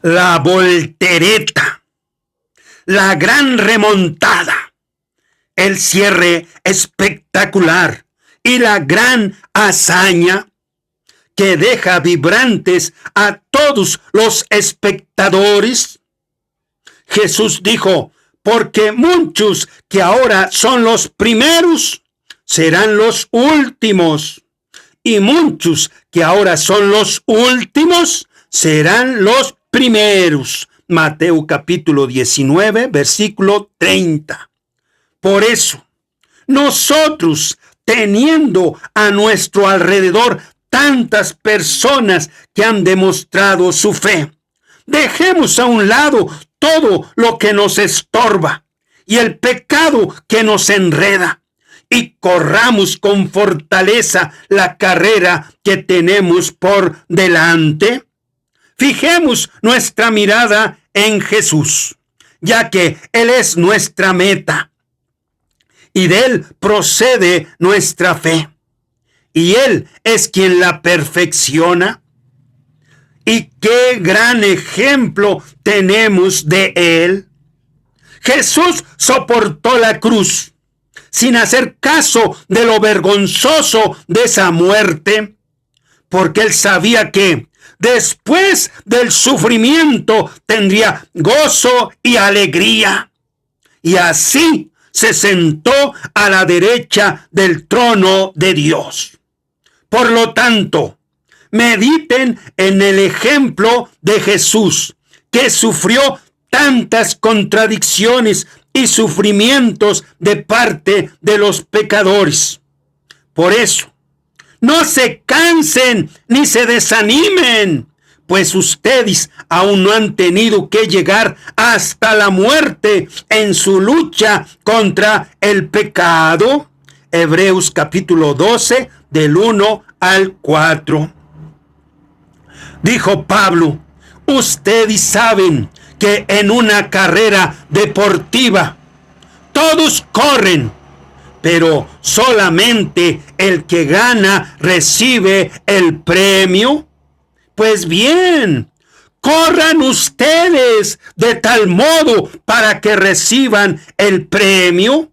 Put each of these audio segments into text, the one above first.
la voltereta, la gran remontada, el cierre espectacular y la gran hazaña que deja vibrantes a todos los espectadores. Jesús dijo: porque muchos que ahora son los primeros serán los últimos, y muchos que ahora son los últimos serán los primeros. Mateo capítulo 19, versículo 30. Por eso, nosotros, teniendo a nuestro alrededor tantas personas que han demostrado su fe, dejemos a un lado todo lo que nos estorba y el pecado que nos enreda, y corramos con fortaleza la carrera que tenemos por delante. Fijemos nuestra mirada en Jesús, ya que Él es nuestra meta, y de Él procede nuestra fe, y Él es quien la perfecciona. Y qué gran ejemplo tenemos de Él. Jesús soportó la cruz sin hacer caso de lo vergonzoso de esa muerte, porque Él sabía que después del sufrimiento tendría gozo y alegría. Y así se sentó a la derecha del trono de Dios. Por lo tanto, mediten en el ejemplo de Jesús, que sufrió tantas contradicciones y sufrimientos de parte de los pecadores. Por eso, no se cansen ni se desanimen, pues ustedes aún no han tenido que llegar hasta la muerte en su lucha contra el pecado. Hebreos capítulo 12, del 1 al 4. Dijo Pablo: ustedes saben que en una carrera deportiva todos corren, pero solamente el que gana recibe el premio. Pues bien, corran ustedes de tal modo para que reciban el premio.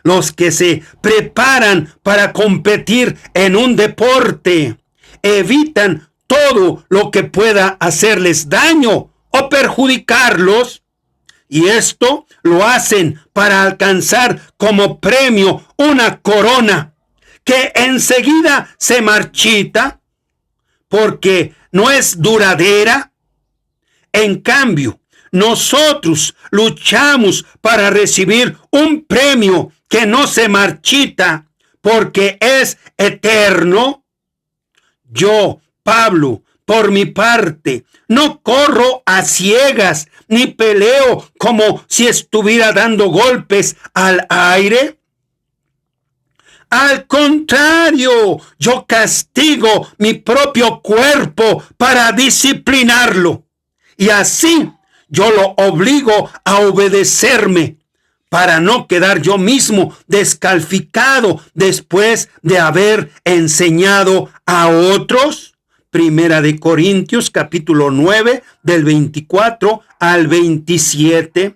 Los que se preparan para competir en un deporte evitan todo lo que pueda hacerles daño o perjudicarlos, y esto lo hacen para alcanzar como premio una corona que enseguida se marchita porque no es duradera. En cambio, nosotros luchamos para recibir un premio que no se marchita porque es eterno. Yo, Pablo, por mi parte, no corro a ciegas ni peleo como si estuviera dando golpes al aire. Al contrario, yo castigo mi propio cuerpo para disciplinarlo, y así yo lo obligo a obedecerme, para no quedar yo mismo descalificado después de haber enseñado a otros. Primera de Corintios capítulo 9, del 24 al 27.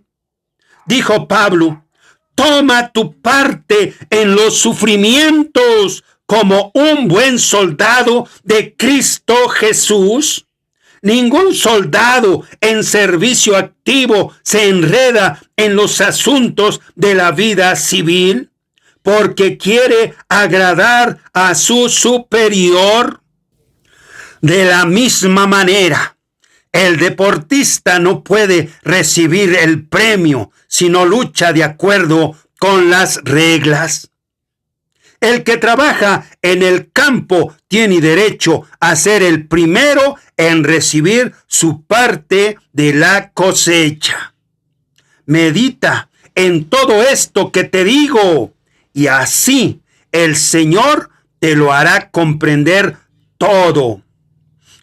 Dijo Pablo: toma tu parte en los sufrimientos como un buen soldado de Cristo Jesús. Ningún soldado en servicio activo se enreda en los asuntos de la vida civil porque quiere agradar a su superior. De la misma manera, el deportista no puede recibir el premio si no lucha de acuerdo con las reglas. El que trabaja en el campo tiene derecho a ser el primero en recibir su parte de la cosecha. Medita en todo esto que te digo, y así el Señor te lo hará comprender todo.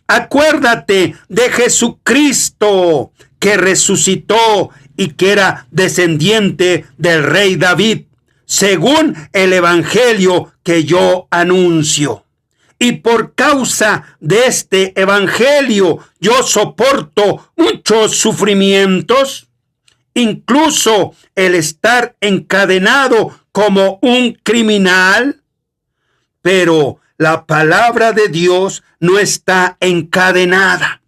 Acuérdate de Jesucristo, que resucitó y que era descendiente del rey David, según el evangelio que yo anuncio. Y por causa de este evangelio yo soporto muchos sufrimientos, incluso el estar encadenado como un criminal. Pero la palabra de Dios no está encadenada.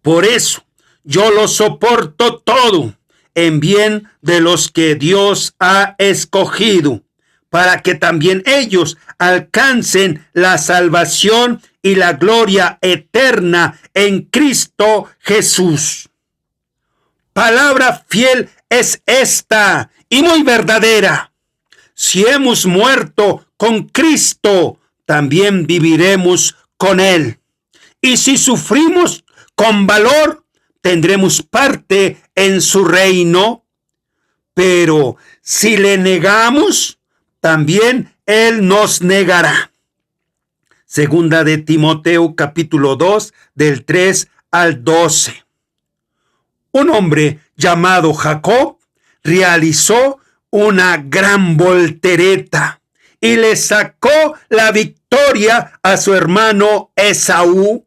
Por eso yo lo soporto todo en bien de los que Dios ha escogido, para que también ellos alcancen la salvación y la gloria eterna en Cristo Jesús. Palabra fiel es esta y muy verdadera. Si hemos muerto con Cristo, también viviremos con Él. Y si sufrimos con valor, tendremos parte en su reino. Pero si le negamos, también Él nos negará. Segunda de Timoteo, capítulo 2, del 3 al 12. Un hombre llamado Jacob realizó una gran voltereta y le sacó la victoria a su hermano Esaú.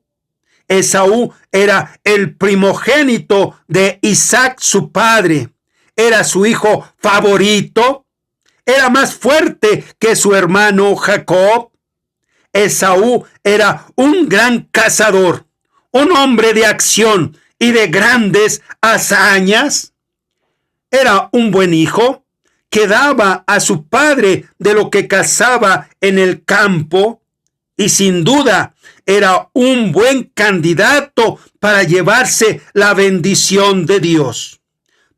Esaú era el primogénito de Isaac, su padre. Era su hijo favorito. Era más fuerte que su hermano Jacob. Esaú era un gran cazador, un hombre de acción y de grandes hazañas. Era un buen hijo que daba a su padre de lo que cazaba en el campo, y sin duda era un buen candidato para llevarse la bendición de Dios.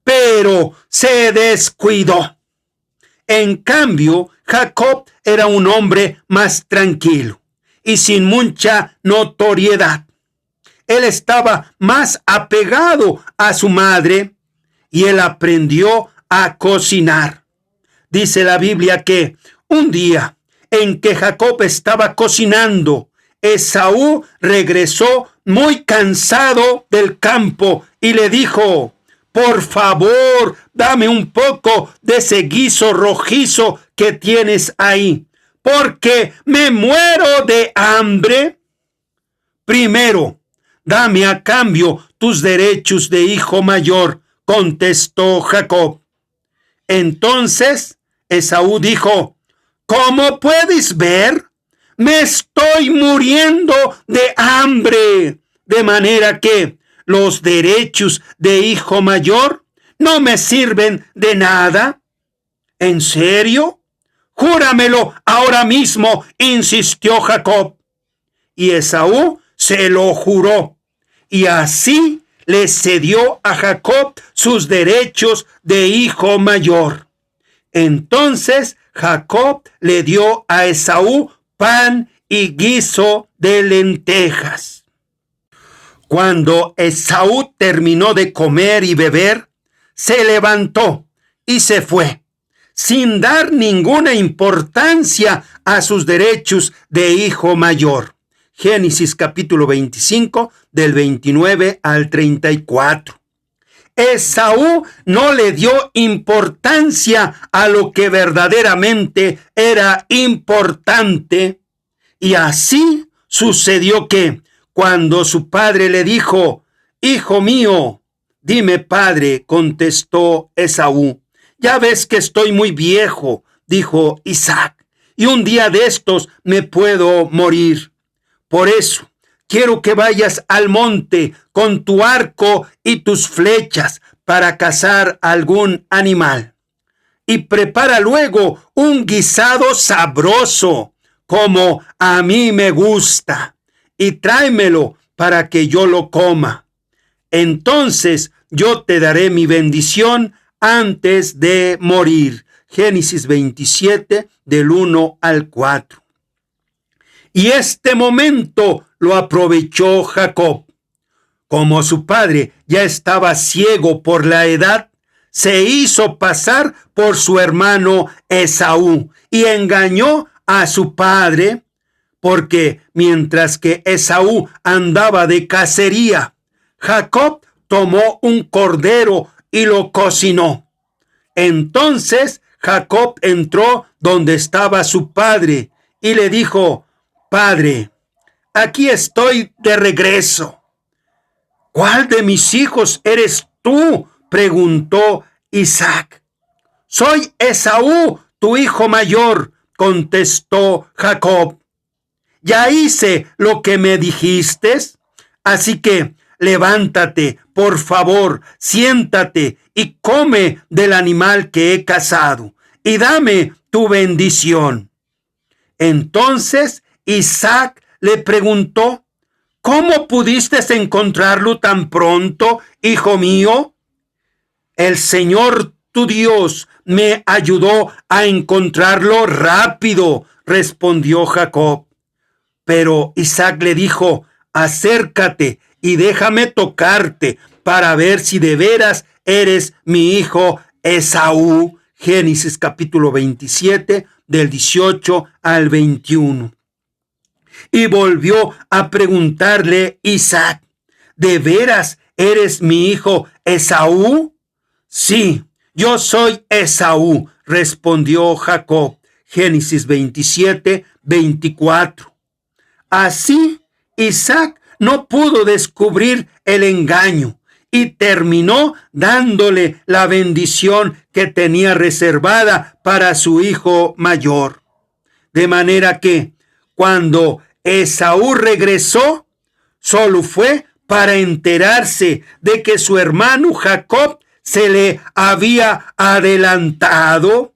Pero se descuidó. En cambio, Jacob era un hombre más tranquilo y sin mucha notoriedad. Él estaba más apegado a su madre y él aprendió a cocinar. Dice la Biblia que un día en que Jacob estaba cocinando, Esaú regresó muy cansado del campo y le dijo: por favor, dame un poco de ese guiso rojizo que tienes ahí, porque me muero de hambre. Primero, dame a cambio tus derechos de hijo mayor, contestó Jacob. Entonces Esaú dijo: ¿cómo puedes ver? Me estoy muriendo de hambre, de manera que los derechos de hijo mayor no me sirven de nada. ¿En serio? Júramelo ahora mismo, insistió Jacob. Y Esaú se lo juró, y así le cedió a Jacob sus derechos de hijo mayor. Entonces Jacob le dio a Esaú pan y guiso de lentejas. Cuando Esaú terminó de comer y beber, se levantó y se fue, sin dar ninguna importancia a sus derechos de hijo mayor. Génesis capítulo 25, del 29 al 34. Esaú no le dio importancia a lo que verdaderamente era importante, y así sucedió que cuando su padre le dijo: hijo mío, dime padre, contestó Esaú. Ya ves que estoy muy viejo, dijo Isaac, y un día de estos me puedo morir. Por eso quiero que vayas al monte con tu arco y tus flechas para cazar algún animal. Y prepara luego un guisado sabroso, como a mí me gusta, y tráemelo para que yo lo coma. Entonces yo te daré mi bendición antes de morir. Génesis 27, del 1 al 4. Y este momento lo aprovechó Jacob. Como su padre ya estaba ciego por la edad, se hizo pasar por su hermano Esaú y engañó a su padre, porque mientras que Esaú andaba de cacería, Jacob tomó un cordero y lo cocinó. Entonces Jacob entró donde estaba su padre y le dijo: padre, aquí estoy de regreso. ¿Cuál de mis hijos eres tú?, preguntó Isaac. Soy Esaú, tu hijo mayor, contestó Jacob. Ya hice lo que me dijiste, así que levántate, por favor, siéntate y come del animal que he cazado, y dame tu bendición. Entonces Isaac le preguntó: ¿Cómo pudiste encontrarlo tan pronto, hijo mío? El Señor tu Dios me ayudó a encontrarlo rápido, respondió Jacob. Pero Isaac le dijo: acércate y déjame tocarte para ver si de veras eres mi hijo Esaú. Génesis capítulo 27, del 18 al 21. Y volvió a preguntarle Isaac: ¿de veras eres mi hijo Esaú? Sí, yo soy Esaú, respondió Jacob. Génesis 27, 24. Así, Isaac no pudo descubrir el engaño y terminó dándole la bendición que tenía reservada para su hijo mayor. De manera que, cuando Esaú regresó, solo fue para enterarse de que su hermano Jacob se le había adelantado.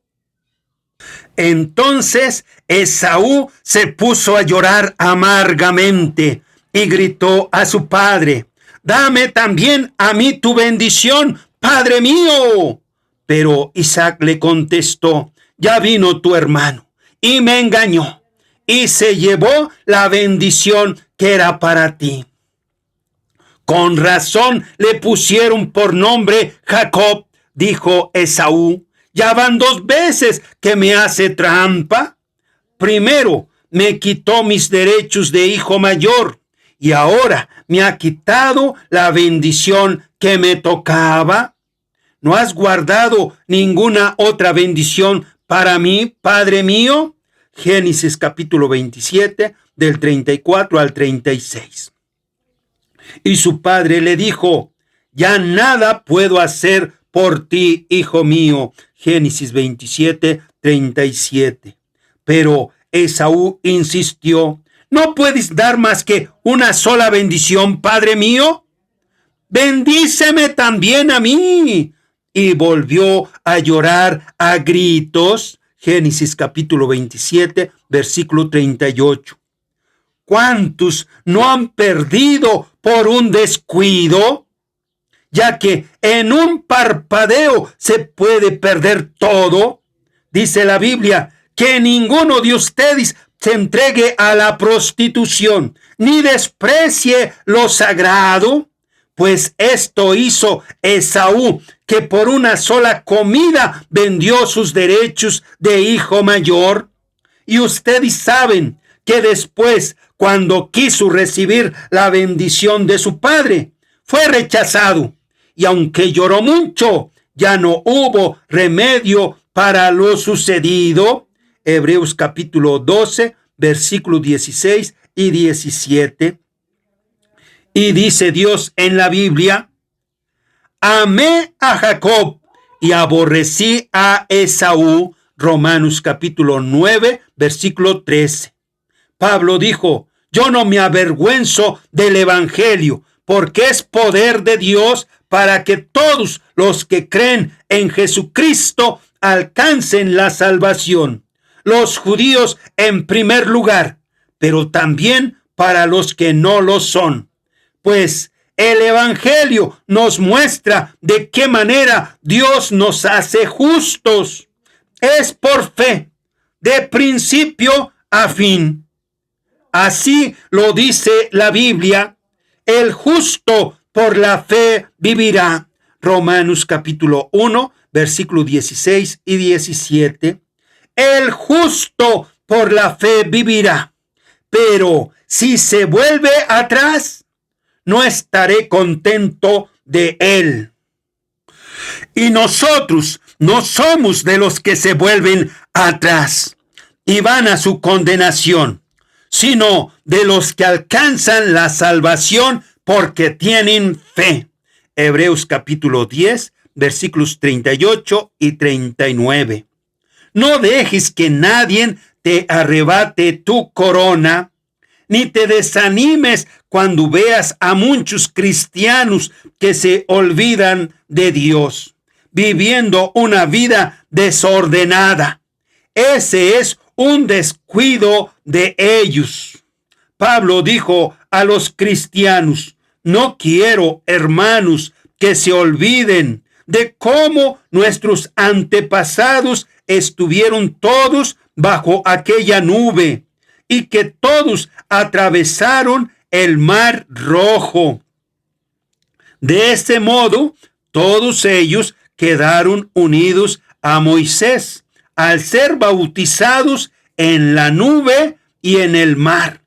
Entonces Esaú se puso a llorar amargamente y gritó a su padre: «Dame también a mí tu bendición, padre mío». Pero Isaac le contestó: «Ya vino tu hermano y me engañó y se llevó la bendición que era para ti». «Con razón le pusieron por nombre Jacob», dijo Esaú. «Ya van 2 veces que me hace trampa. Primero me quitó mis derechos de hijo mayor y ahora me ha quitado la bendición que me tocaba. ¿No has guardado ninguna otra bendición para mí, padre mío?». Génesis capítulo 27, del 34 al 36. Y su padre le dijo: «Ya nada puedo hacer por ti, hijo mío». Génesis 27, 37. Pero Esaú insistió: «¿No puedes dar más que una sola bendición, padre mío? Bendíceme también a mí». Y volvió a llorar a gritos. Génesis capítulo 27, versículo 38. ¿Cuántos no han perdido por un descuido? Ya que en un parpadeo se puede perder todo. Dice la Biblia que ninguno de ustedes se entregue a la prostitución, ni desprecie lo sagrado, pues esto hizo Esaú, que por una sola comida vendió sus derechos de hijo mayor. Y ustedes saben que después, cuando quiso recibir la bendición de su padre, fue rechazado. Y aunque lloró mucho, ya no hubo remedio para lo sucedido. Hebreos capítulo 12, versículos 16 y 17. Y dice Dios en la Biblia: «Amé a Jacob y aborrecí a Esaú». Romanos capítulo 9, versículo 13. Pablo dijo: «Yo no me avergüenzo del evangelio, porque es poder de Dios para que todos los que creen en Jesucristo alcancen la salvación, los judíos en primer lugar, pero también para los que no lo son. Pues el evangelio nos muestra de qué manera Dios nos hace justos. Es por fe, de principio a fin. Así lo dice la Biblia: el justo por la fe vivirá». Romanos capítulo 1, versículos 16 y 17. El justo por la fe vivirá. Pero si se vuelve atrás, no estaré contento de él. Y nosotros no somos de los que se vuelven atrás y van a su condenación. sino de los que alcanzan la salvación porque tienen fe. Hebreos capítulo 10, versículos 38 y 39. No dejes que nadie te arrebate tu corona, ni te desanimes cuando veas a muchos cristianos que se olvidan de Dios, viviendo una vida desordenada. Ese es un descuido de ellos. Pablo dijo a los cristianos: no quiero, hermanos, que se olviden de cómo nuestros antepasados estuvieron todos bajo aquella nube y que todos atravesaron el mar Rojo. De ese modo, todos ellos quedaron unidos a Moisés al ser bautizados en la nube y en el mar,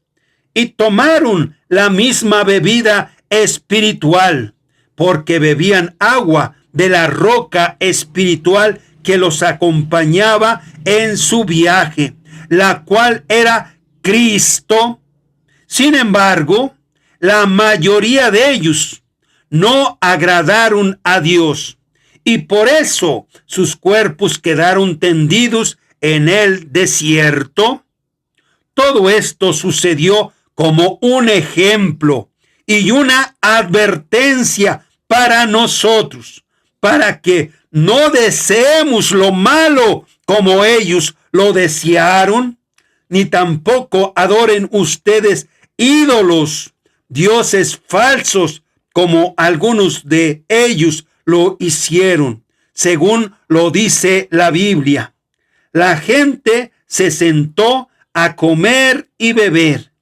y tomaron la misma bebida espiritual, porque bebían agua de la roca espiritual que los acompañaba en su viaje, la cual era Cristo. Sin embargo, la mayoría de ellos no agradaron a Dios, y por eso sus cuerpos quedaron tendidos en el desierto. Todo esto sucedió como un ejemplo y una advertencia para nosotros, para que no deseemos lo malo como ellos lo desearon, ni tampoco adoren ustedes ídolos, dioses falsos, como algunos de ellos lo hicieron, según lo dice la Biblia. La gente se sentó a comer y beber,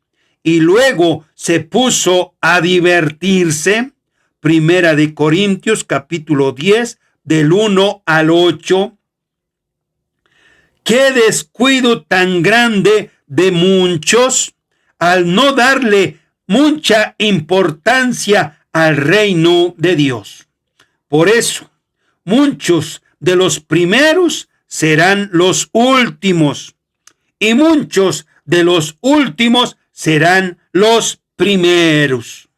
y luego se puso a divertirse. Primera de Corintios capítulo 10, del 1 al 8. ¡Qué descuido tan grande de muchos al no darle mucha importancia al reino de Dios! Por eso, muchos de los primeros serán los últimos, y muchos de los últimos serán los primeros.